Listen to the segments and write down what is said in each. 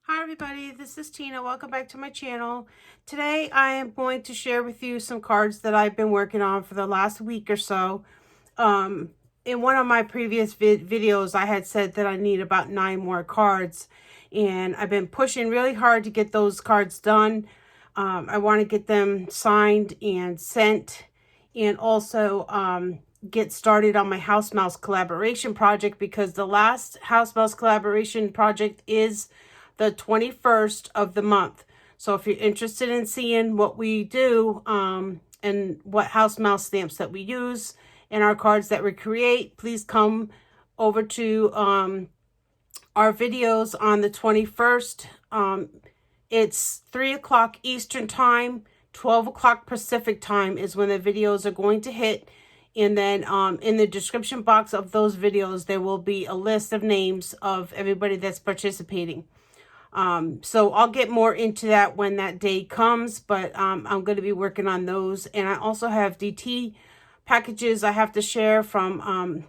Hi everybody, this is Tina. Welcome back to my channel. Today I am going to share with you some cards that I've been working on for the last week or so. In one of my previous videos, I had said that I need about 9 more cards, and I've been pushing really hard to get those cards done. I want to get them signed and sent, and also get started on my House Mouse collaboration project, because the last House Mouse collaboration project is the 21st of the month. So if you're interested in seeing what we do and what House Mouse stamps that we use and our cards that we create, please come over to our videos on the 21st. It's 3 o'clock Eastern time, 12 o'clock Pacific time is when the videos are going to hit. And then in the description box of those videos, there will be a list of names of everybody that's participating. So I'll get more into that when that day comes, but I'm going to be working on those. And I also have DT packages I have to share from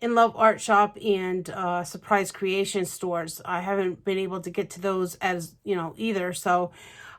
In Love Art Shop and Surprise Creation stores. I haven't been able to get to those as, either. So,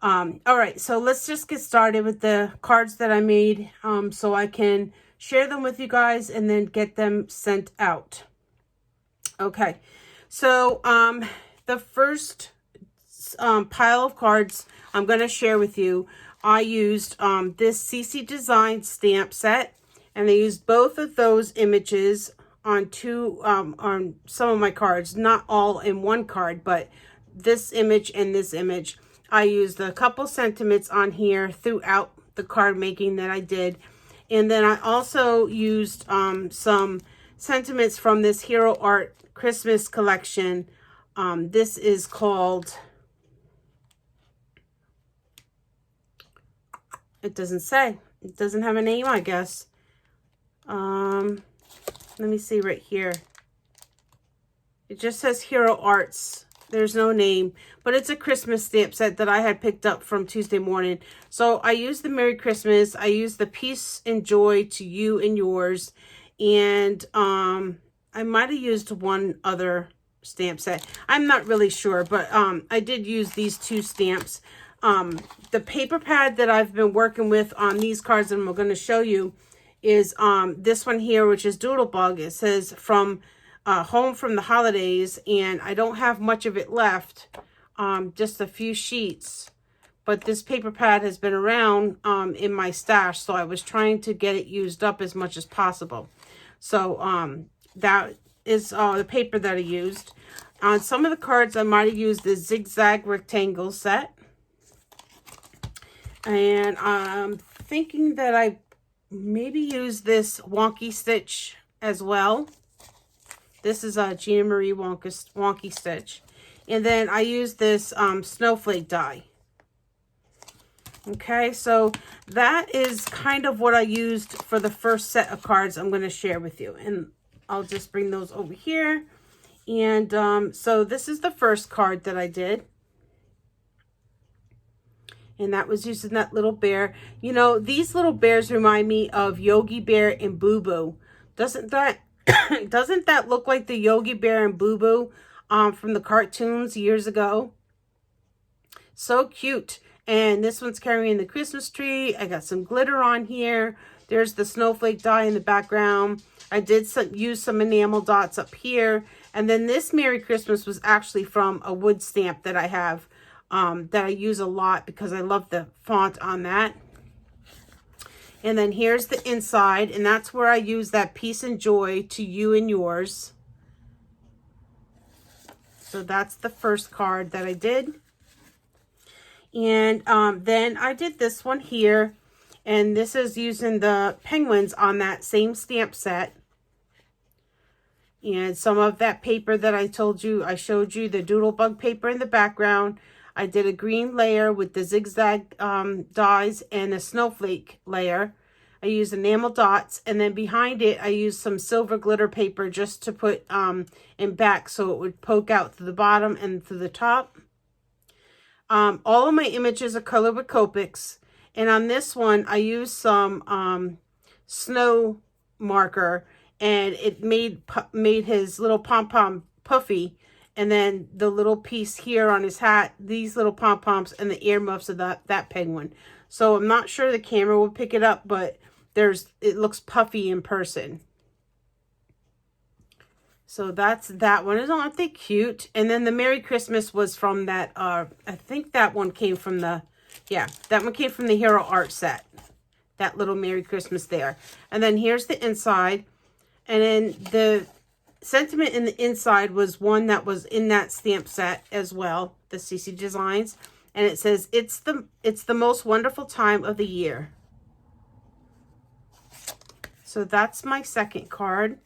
all right, so let's just get started with the cards that I made so I can share them with you guys and then get them sent out. Okay, so the first pile of cards I'm going to share with you, I used this CC Design stamp set, and I used both of those images on on some of my cards, not all in one card, but this image and this image. I used a couple sentiments on here throughout the card making that I did, and then I also used some sentiments from this Hero Art Christmas collection. This is called, it doesn't say. It doesn't have a name, I guess. Let me see right here. It just says Hero Arts. There's no name, but it's a Christmas stamp set that I had picked up from Tuesday morning. So I used the Merry Christmas. I used the Peace and Joy to You and Yours. And I might have used one other stamp set. I'm not really sure, but I did use these two stamps. The paper pad that I've been working with on these cards, and I'm going to show you, is this one here, which is Doodlebug. It says from Home from the Holidays, and I don't have much of it left, just a few sheets. But this paper pad has been around in my stash, so I was trying to get it used up as much as possible. So that is the paper that I used. On some of the cards, I might have used the Zigzag Rectangle set. And I'm thinking that I maybe use this Wonky Stitch as well. This is a Gina Marie Wonky Stitch. And then I use this snowflake die. Okay, so that is kind of what I used for the first set of cards I'm going to share with you. And I'll just bring those over here. And so this is the first card that I did. And that was using that little bear. You know, these little bears remind me of Yogi Bear and Boo Boo. Doesn't that doesn't that look like the Yogi Bear and Boo Boo from the cartoons years ago? So cute. And this one's carrying the Christmas tree. I got some glitter on here. There's the snowflake die in the background. I did use some enamel dots up here. And then this Merry Christmas was actually from a wood stamp that I have. That I use a lot because I love the font on that. And then here's the inside, and that's where I use that Peace and Joy to You and Yours. So that's the first card that I did. And then I did this one here, and this is using the penguins on that same stamp set. And some of that paper that I told you, I showed you the Doodlebug paper in the background. I did a green layer with the zigzag dies and a snowflake layer. I used enamel dots, and then behind it I used some silver glitter paper just to put in back so it would poke out to the bottom and to the top. All of my images are colored with Copics, and on this one I used some snow marker, and it made his little pom-pom puffy. And then the little piece here on his hat, these little pom-poms, and the earmuffs of that penguin. So I'm not sure the camera will pick it up, but it looks puffy in person. So that's that one. Aren't they cute? And then the Merry Christmas was from that, I think that one came from the, yeah, that one came from the Hero Art set. That little Merry Christmas there. And then here's the inside. And then the sentiment in the inside was one that was in that stamp set as well, the CC Designs. And it says, it's the most wonderful time of the year. So that's my second card.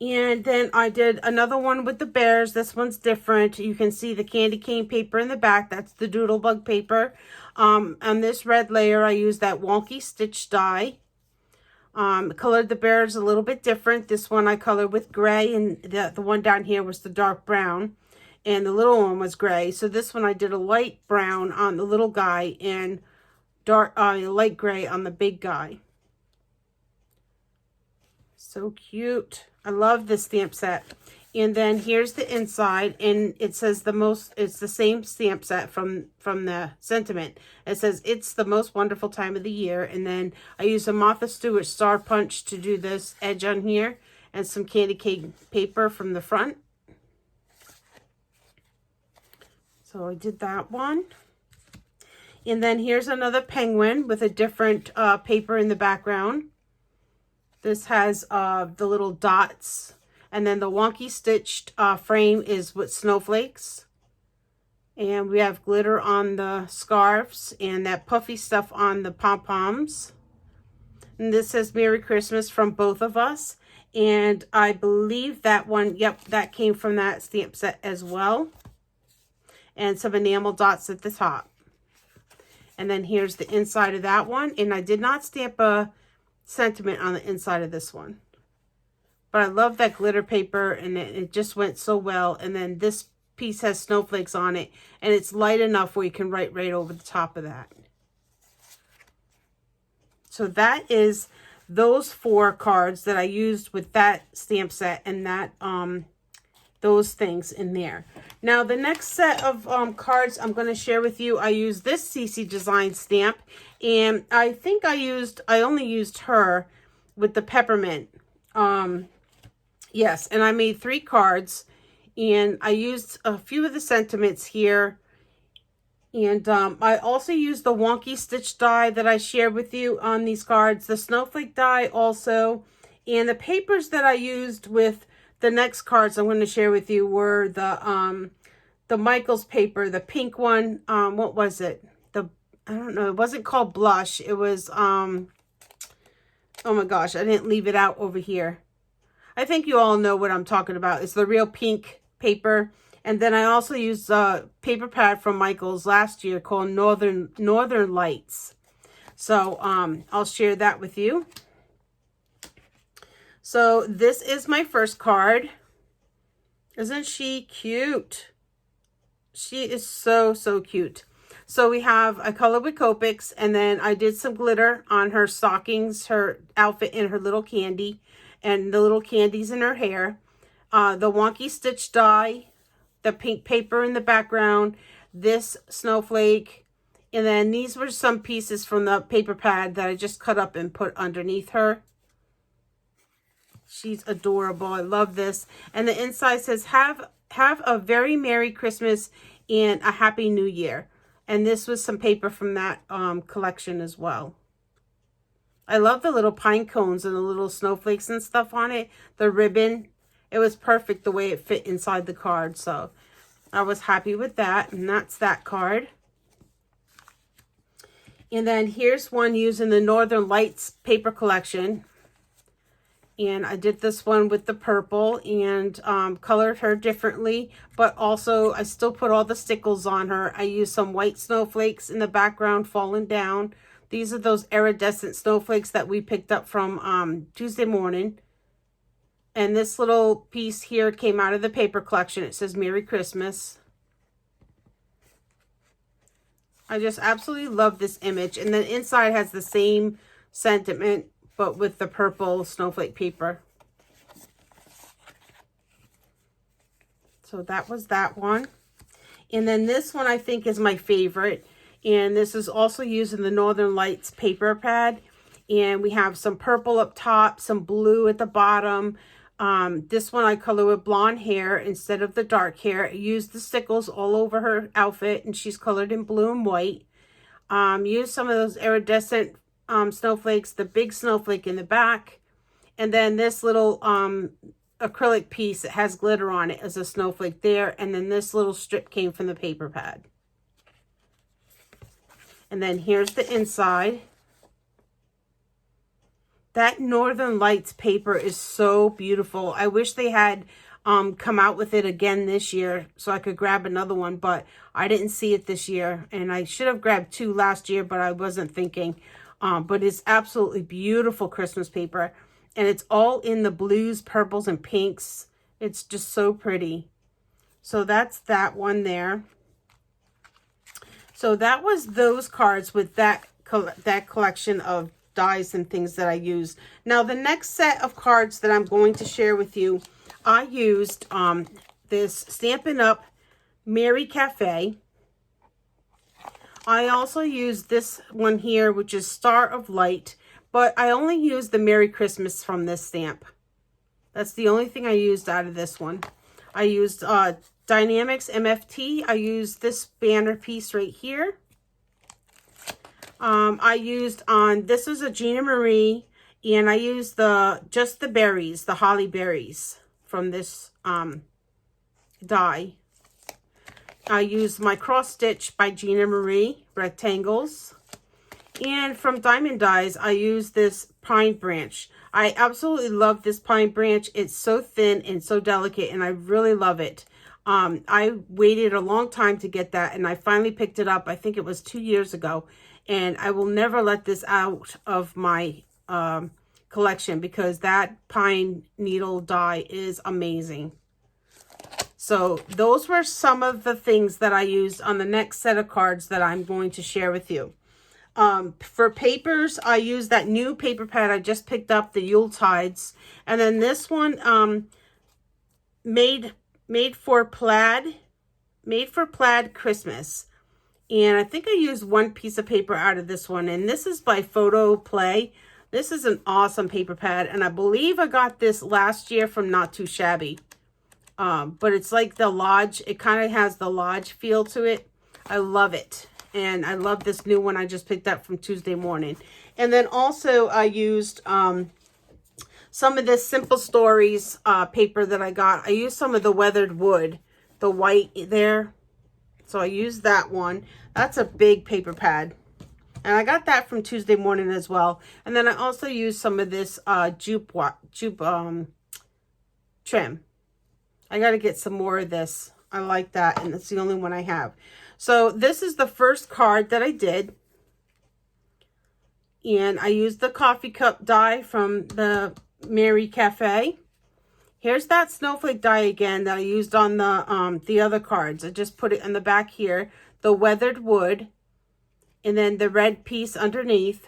And then I did another one with the bears. This one's different. You can see the candy cane paper in the back. That's the Doodlebug paper. On this red layer, I used that wonky stitch die. Colored the bears a little bit different. This one I colored with gray, and the one down here was the dark brown. And the little one was gray. So this one I did a light brown on the little guy and light gray on the big guy. So cute. I love this stamp set. And then here's the inside, and it says it's the same stamp set from the sentiment. It says, it's the most wonderful time of the year. And then I use a Martha Stewart Star Punch to do this edge on here, and some candy cane paper from the front. So I did that one. And then here's another penguin with a different paper in the background. This has the little dots. And then the wonky stitched frame is with snowflakes. And we have glitter on the scarves and that puffy stuff on the pom-poms. And this says Merry Christmas from both of us. And I believe that one, yep, that came from that stamp set as well. And some enamel dots at the top. And then here's the inside of that one. And I did not stamp a sentiment on the inside of this one. But I love that glitter paper, and it just went so well. And then this piece has snowflakes on it, and it's light enough where you can write right over the top of that. So that is those 4 cards that I used with that stamp set and that those things in there. Now the next set of cards I'm going to share with you, I used this CC Design stamp, and I think I only used her with the peppermint. Yes, and I made 3 cards, and I used a few of the sentiments here. And I also used the wonky stitch die that I shared with you on these cards, the snowflake die also. And the papers that I used with the next cards I'm going to share with you were the Michaels paper, the pink one. What was it? I don't know. It wasn't called Blush. It was, oh my gosh, I didn't leave it out over here. I think you all know what I'm talking about. It's the real pink paper. And then I also used a paper pad from Michaels last year called Northern Lights. So I'll share that with you. So this is my first card. Isn't she cute? She is so, so cute. So we have a color with Copics, and then I did some glitter on her stockings, her outfit, and her little candy, and the little candies in her hair. The wonky stitch die, the pink paper in the background, this snowflake, and then these were some pieces from the paper pad that I just cut up and put underneath her. She's adorable. I love this. And the inside says, have a very Merry Christmas and a Happy New Year. And this was some paper from that collection as well. I love the little pine cones and the little snowflakes and stuff on it. The ribbon, it was perfect the way it fit inside the card. So I was happy with that. And that's that card. And then here's one using the Northern Lights paper collection. And I did this one with the purple and colored her differently. But also, I still put all the stickles on her. I used some white snowflakes in the background falling down. These are those iridescent snowflakes that we picked up from Tuesday morning. And this little piece here came out of the paper collection. It says Merry Christmas. I just absolutely love this image. And the inside has the same sentiment, but with the purple snowflake paper. So that was that one. And then this one I think is my favorite. And this is also using the Northern Lights paper pad. And we have some purple up top, some blue at the bottom. This one I color with blonde hair instead of the dark hair. I used the stickles all over her outfit, and she's colored in blue and white. Use some of those iridescent snowflakes, the big snowflake in the back. And then this little acrylic piece that has glitter on it as a snowflake there. And then this little strip came from the paper pad. And then here's the inside. That Northern Lights paper is so beautiful. I wish they had come out with it again this year so I could grab another one, but I didn't see it this year. And I should have grabbed 2 last year, but I wasn't thinking. But it's absolutely beautiful Christmas paper. And it's all in the blues, purples, and pinks. It's just so pretty. So that's that one there. So that was those cards with that collection of dies and things that I use. Now the next set of cards that I'm going to share with you, I used this Stampin' Up! Merry Cafe. I also used this one here, which is Star of Light, but I only used the Merry Christmas from this stamp. That's the only thing I used out of this one. I used Dynamics MFT. I used this banner piece right here. I used this is a Gina Marie, and I used just the berries, the holly berries from this die. I used my cross stitch by Gina Marie rectangles, and from Diamond Dies I used this pine branch. I absolutely love this pine branch. It's so thin and so delicate, and I really love it. I waited a long time to get that, and I finally picked it up. I think it was 2 years ago. And I will never let this out of my collection because that pine needle die is amazing. So those were some of the things that I used on the next set of cards that I'm going to share with you. For papers, I used that new paper pad I just picked up, the Yuletides. And then this one, made for plaid Christmas. And I think I used 1 piece of paper out of this one. And this is by Photo Play. This is an awesome paper pad. And I believe I got this last year from Not Too Shabby. But it's like the Lodge. It kind of has the Lodge feel to it. I love it. And I love this new one I just picked up from Tuesday Morning. And then also I used some of this Simple Stories paper that I got. I used some of the weathered wood. The white there. So I used that one. That's a big paper pad. And I got that from Tuesday Morning as well. And then I also used some of this jupe trim. I got to get some more of this. I like that. And it's the only one I have. So this is the first card that I did. And I used the coffee cup die from the Merry Cafe. Here's that snowflake die again that I used on the other cards. I just put it in the back here. The weathered wood. And then the red piece underneath.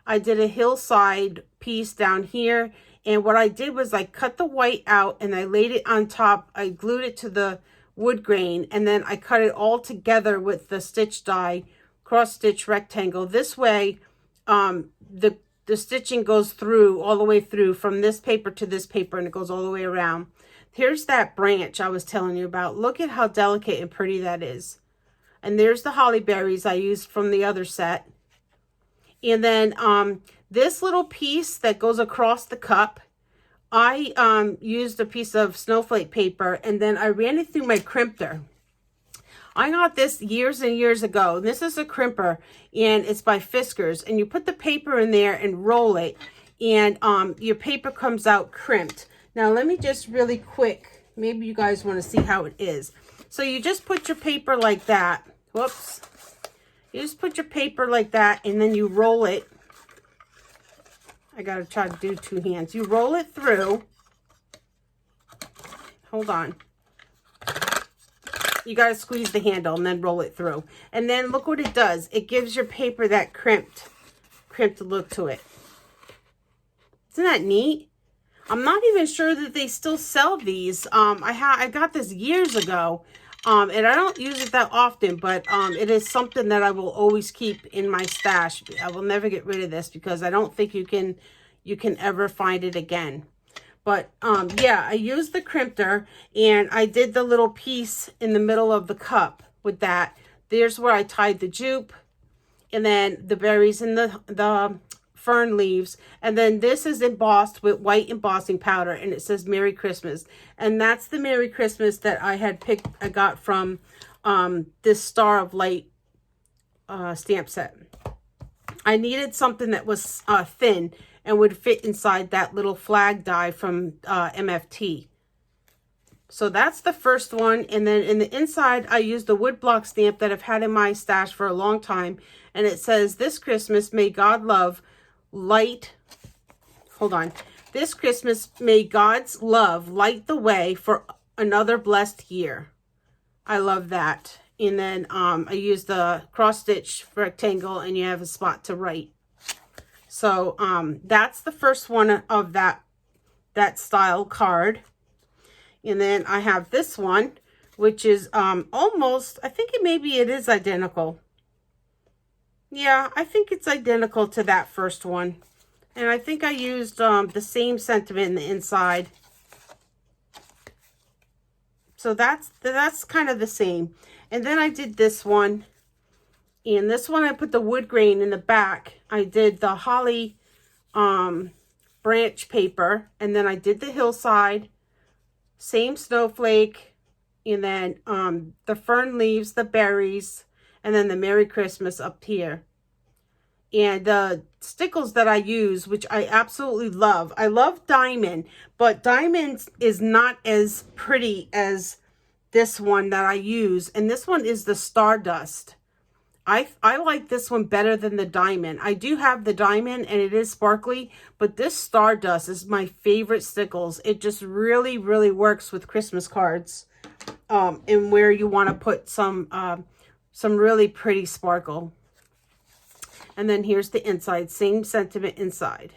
I did a hillside piece down here. And what I did was I cut the white out and I laid it on top. I glued it to the wood grain. And then I cut it all together with the stitch die, cross stitch rectangle. This way, the stitching goes through, all the way through from this paper to this paper, and it goes all the way around. Here's that branch I was telling you about. Look at how delicate and pretty that is. And there's the holly berries I used from the other set. And then this little piece that goes across the cup, I used a piece of snowflake paper, and then I ran it through my crimper. I got this years and years ago. This is a crimper, and it's by Fiskars. And you put the paper in there and roll it, and your paper comes out crimped. Now, let me just really quick, maybe you guys want to see how it is. So you just put your paper like that. Whoops. You just put your paper like that, and then you roll it. I got to try to do 2 hands. You roll it through. Hold on. You got to squeeze the handle and then roll it through. And then look what it does. It gives your paper that crimped look to it. Isn't that neat? I'm not even sure that they still sell these. I got this years ago. And I don't use it that often, but it is something that I will always keep in my stash. I will never get rid of this because I don't think you can ever find it again. But yeah, I used the crimper and I did the little piece in the middle of the cup with that. There's where I tied the jupe, and then the berries and the fern leaves, and then this is embossed with white embossing powder, and it says Merry Christmas. And that's the Merry Christmas that I got from this Star of Light stamp set. I needed something that was thin and would fit inside that little flag die from MFT. So that's the first one. And then in the inside, I used the woodblock stamp that I've had in my stash for a long time. And it says, this Christmas, may God love light. Hold on. This Christmas, may God's love light the way for another blessed year. I love that. And then I used the cross stitch rectangle, and you have a spot to write. So that's the first one of that style card. And then I have this one, which is almost, I think it is identical. Yeah, I think it's identical to that first one. And I think I used the same sentiment in the inside. So that's kind of the same. And then I did this one. And this one I put the wood grain in the back. I did the holly branch paper. And then I did the hillside. Same snowflake, and then the fern leaves, the berries, and then the Merry Christmas up here. And the stickles that I use, which I absolutely love. I love diamond, but diamond is not as pretty as this one that I use. And this one is the Stardust. I like this one better than the diamond. I do have the diamond and it is sparkly, but this Stardust is my favorite stickles. It just really, really works with Christmas cards, and where you want to put some really pretty sparkle. And then here's the inside, same sentiment inside.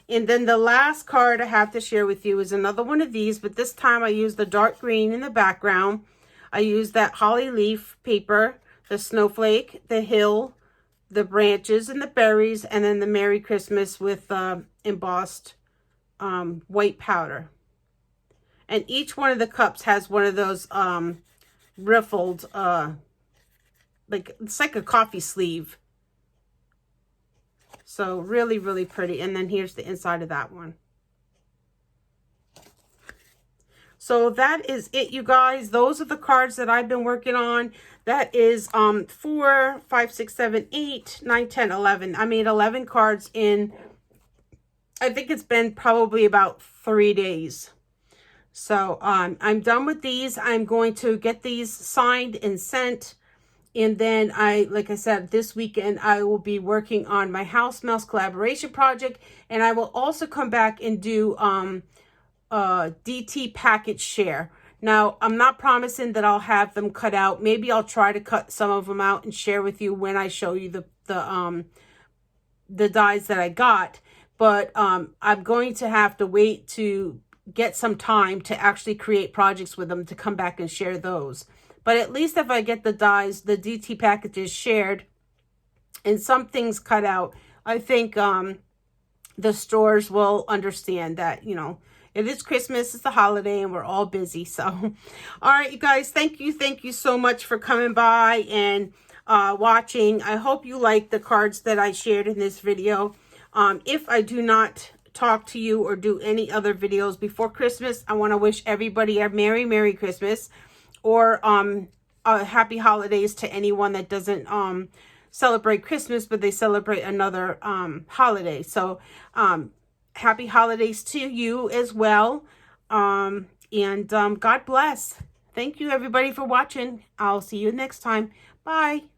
And then the last card I have to share with you is another one of these, but this time I used the dark green in the background. I used that holly leaf paper, the snowflake, the hill, the branches and the berries, and then the Merry Christmas with embossed white powder. And each one of the cups has one of those riffled, it's like a coffee sleeve. So really, really pretty. And then here's the inside of that one. So that is it, you guys. Those are the cards that I've been working on. That is 4, 5, 6, 7, 8, 9, 10, 11. I made 11 cards in, I think it's been probably about 3 days. So I'm done with these. I'm going to get these signed and sent. And then like I said, this weekend I will be working on my House Mouse collaboration project. And I will also come back and do DT package share. Now, I'm not promising that I'll have them cut out. Maybe I'll try to cut some of them out and share with you when I show you the dies that I got. But I'm going to have to wait to get some time to actually create projects with them to come back and share those. But at least if I get the dies, the DT packages shared and some things cut out, I think the stores will understand that, you know, it is Christmas, it's the holiday, and we're all busy. So, all right, you guys, thank you so much for coming by and watching. I hope you like the cards that I shared in this video. If I do not talk to you or do any other videos before Christmas, I want to wish everybody a Merry Christmas, or happy holidays to anyone that doesn't celebrate Christmas, but they celebrate another holiday. So, happy holidays to you as well. And God bless. Thank you, everybody, for watching. I'll see you next time. Bye.